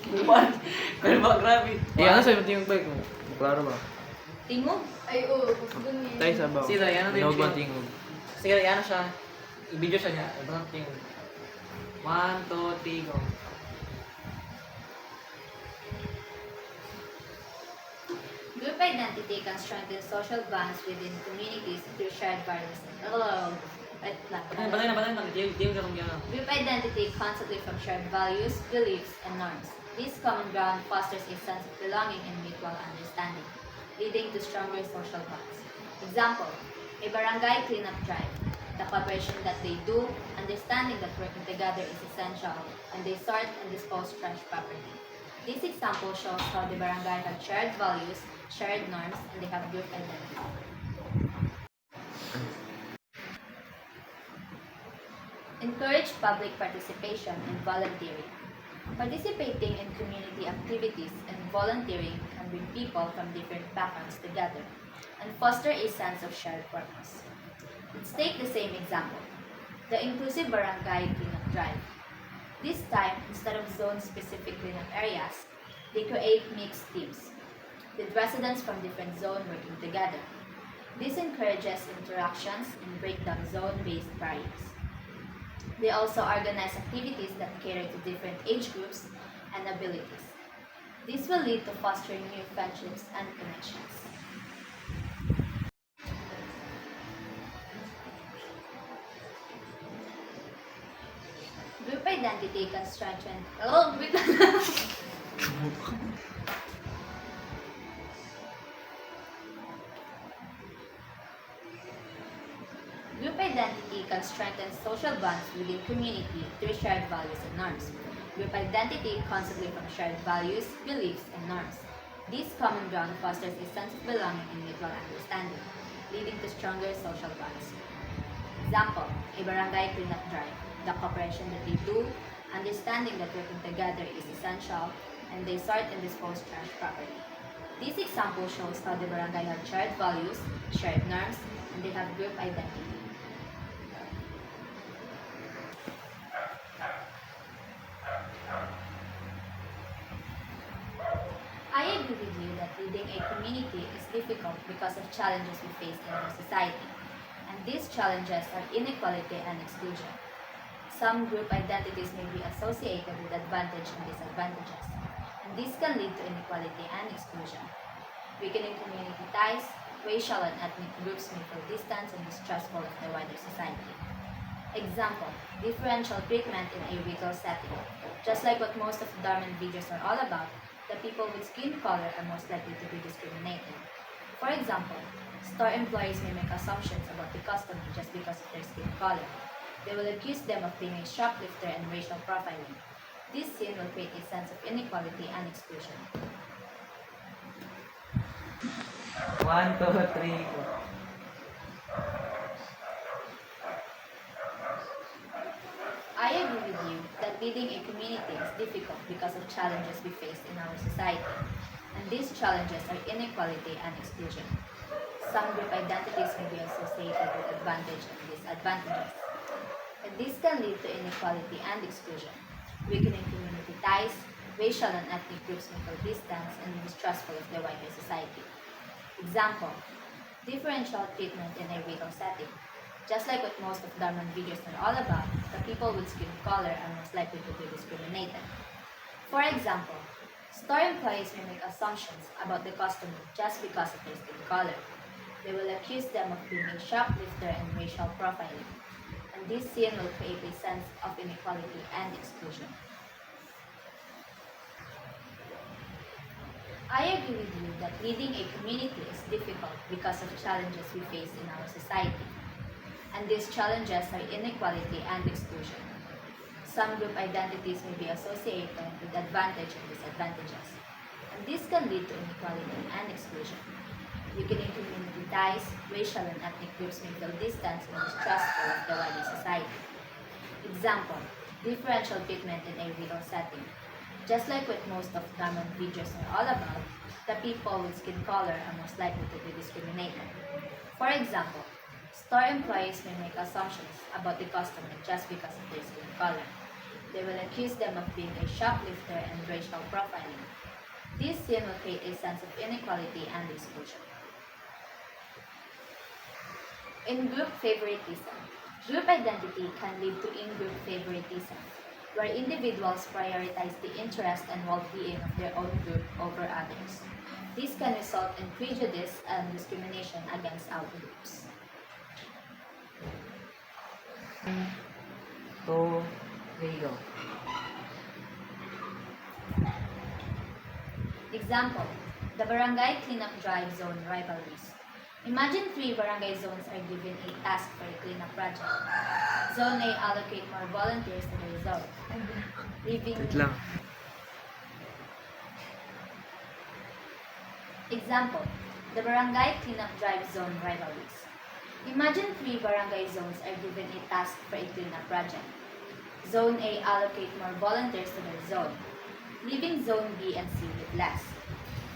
Buwan. Kalma, grabe. Ano sa'yo tingog bike mo? Klaro ba? Tingog? Ay, oo. Gusto niya. Tayo sa baw. Sila, yan ang Tinawag tingog. ba ang tingog? Sige, yan siya. I-video siya niya. Ibang tingog. 1, 2, 3, go. Group identity can strengthen social bonds within communities through shared values. Batay na. Di ka kung gano'n. Group identity constantly from shared values, beliefs, and norms. This common ground fosters a sense of belonging and mutual understanding, leading to stronger social bonds. Example, a barangay cleanup drive. The cooperation that they do, understanding that working together is essential, and they sort and dispose trash properly. This example shows how the barangay have shared values, shared norms, and they have group identity. Encourage public participation and volunteering. Participating in community activities and volunteering can bring people from different backgrounds together and foster a sense of shared purpose. Let's take the same example, the inclusive barangay cleanup drive. This time, instead of zone-specific cleanup areas, they create mixed teams, with residents from different zones working together. This encourages interactions and break down zone-based barriers. They also organize activities that cater to different age groups and abilities. This will lead to fostering new friendships and connections. Group identity can strengthen. Oh, wait. Group identity can strengthen social bonds within community through shared values and norms. Group identity constantly from shared values, beliefs, and norms. This common ground fosters a sense of belonging and mutual understanding, leading to stronger social bonds. Example, a barangay cleanup drive. The cooperation that they do, understanding that working together is essential, and they sort and dispose trash properly. This example shows how the barangay have shared values, shared norms, and they have group identity. I agree with you that leading a community is difficult because of challenges we face in our society, and these challenges are inequality and exclusion. Some group identities may be associated with advantage and disadvantages, and this can lead to inequality and exclusion. Weakening community ties, racial and ethnic groups may feel distant and distrustful of the wider society. Example, differential treatment in a retail setting. Just like what most of the Darman videos are all about, the people with skin color are most likely to be discriminated. For example, store employees may make assumptions about the customer just because of their skin color. They will accuse them of being a shoplifter and racial profiling. This sin will create a sense of inequality and exclusion. 1, 2, 3, go. I agree with you that leading a community is difficult because of challenges we face in our society, and these challenges are inequality and exclusion. Some group identities may be associated with advantage and disadvantages, and this can lead to inequality and exclusion. Weakening community ties, racial and ethnic groups may feel distant and distrustful of the wider society. Example, differential treatment in a retail setting. Just like what most of Darman videos are all about, the people with skin color are most likely to be discriminated. For example, store employees may make assumptions about the customer just because of their skin color. They will accuse them of being a shoplifter and racial profiling, and this sin will create a sense of inequality and exclusion. I agree with you that leading a community is difficult because of challenges we face in our society, and these challenges are inequality and exclusion. Some group identities may be associated with advantage and disadvantages, and this can lead to inequality and exclusion. Weakening community ties, racial and ethnic groups may feel distant and distrustful of the wider society. Example, differential treatment in a retail setting. Just like what most of Darman videos are all about, the people with skin color are most likely to be discriminated. For example, store employees may make assumptions about the customer just because of their skin color. They will accuse them of being a shoplifter and racial profiling. This sin will create a sense of inequality and exclusion. In-group favoritism. Group identity can lead to in-group favoritism, where individuals prioritize the interest and well-being of their own group over others. This can result in prejudice and discrimination against outgroups. 2, 3, go. Example, the barangay cleanup drive zone rivalries. Imagine 3 barangay zones are given a task for a cleanup project. Zone A allocate more volunteers to their zone, leaving Wait lang. Example, the barangay cleanup drive zone rivalries. Imagine 3 barangay zones are given a task for a cleanup project. Zone A allocate more volunteers to their zone, leaving Zone B and C with less.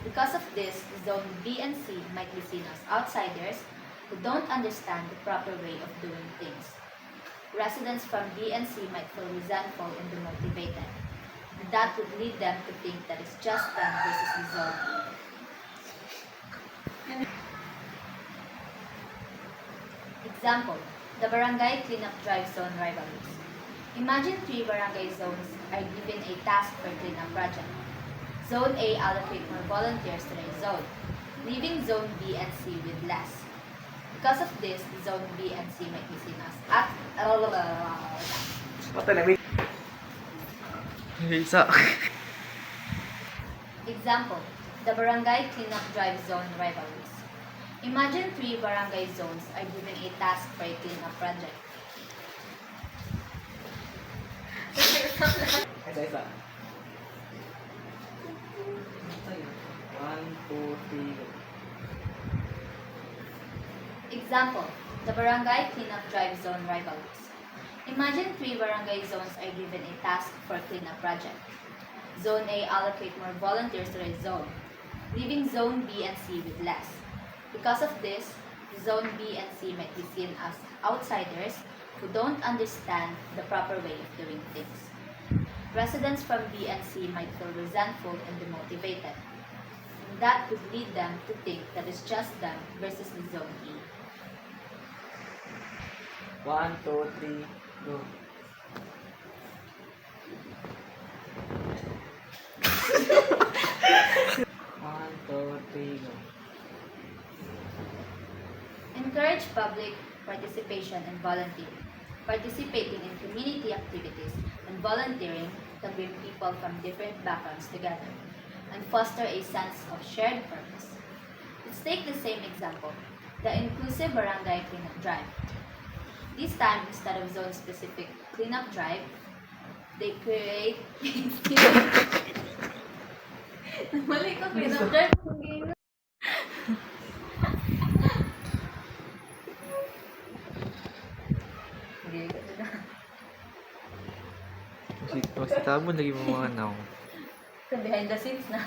Because of this, Zone B and C might be seen as outsiders who don't understand the proper way of doing things. Residents from B and C might feel resentful and demotivated. That would lead them to think that it's just them versus the Zone A. Example, the barangay cleanup drive zone rivalries. Imagine 3 barangay zones are given a task for cleanup project. Zone A allocate more volunteers to their zone, leaving Zone B and C with less. Because of this, Zone B and C might be seen as Patay na, wait. Isa. Example, the barangay cleanup drive zone rivalries. Imagine 3 barangay zones are given a task for a cleanup project. Isa. 1, 2, 3, go. Example, the barangay cleanup drive zone rivalries. Imagine 3 barangay zones are given a task for a cleanup project. Zone A allocate more volunteers to their zone, leaving Zone B and C with less. Because of this, Zone B and C might be seen as outsiders who don't understand the proper way of doing things. Residents from B and C might feel resentful and demotivated. And that would lead them to think that it's just them versus the Zone E. 1, 2, 3, go. One, two, three, go. Encourage public participation and volunteering. Participating in community activities and volunteering can bring people from different backgrounds together and foster a sense of shared purpose. Let's take the same example, the inclusive barangay cleanup drive. This time, instead of zone-specific cleanup drive, they create Mali ko, cleanup drive. Kasi tabon lagi mo mga now. So, behind the scenes na.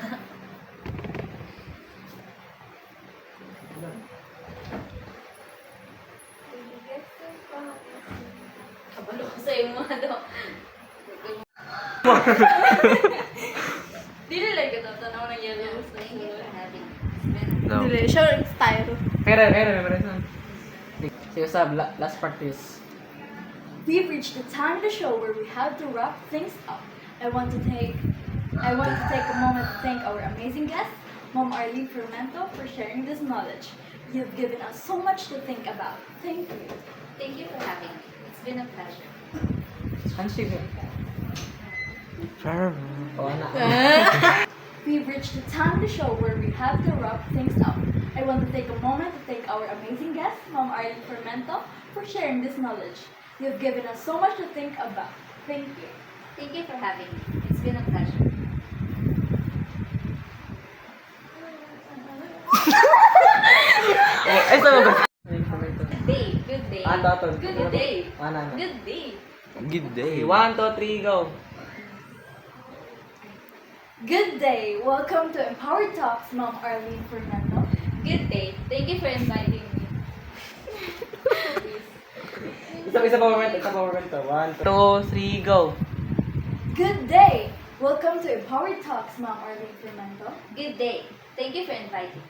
Kabalo ko sa imo ano. Dili lang kita tanaw ng yellow. Thank you for having me. No. Dili, siya style. Pero. Sige, Sab, last practice. We've reached the time of the show where we have to wrap things up. I want to take a moment to thank our amazing guest, Mom Arlene Fermento, for sharing this knowledge. You have given us so much to think about. Thank you. Thank you for having me. It's been a pleasure. Handshake. Oh, anak. We've reached the time of the show where we have to wrap things up. I want to take a moment to thank our amazing guest, Mom Arlene Fermento, for sharing this knowledge. You have given us so much to think about. Thank you. Thank you for having me. It's been a pleasure. Ay, sama ba? Good day. Good day. Ato. Good day. Ano. Good day. Good day. 1, 2, 3, go. Good day. Welcome to Empower Talks, Mom Arlene Fermento. Good day. Thank you for inviting me. Isa pa moment. 1, 2, 3, go. Good day! Welcome to Empowered Talks, Ma'am Arlene Fermento. Good day. Thank you for inviting me.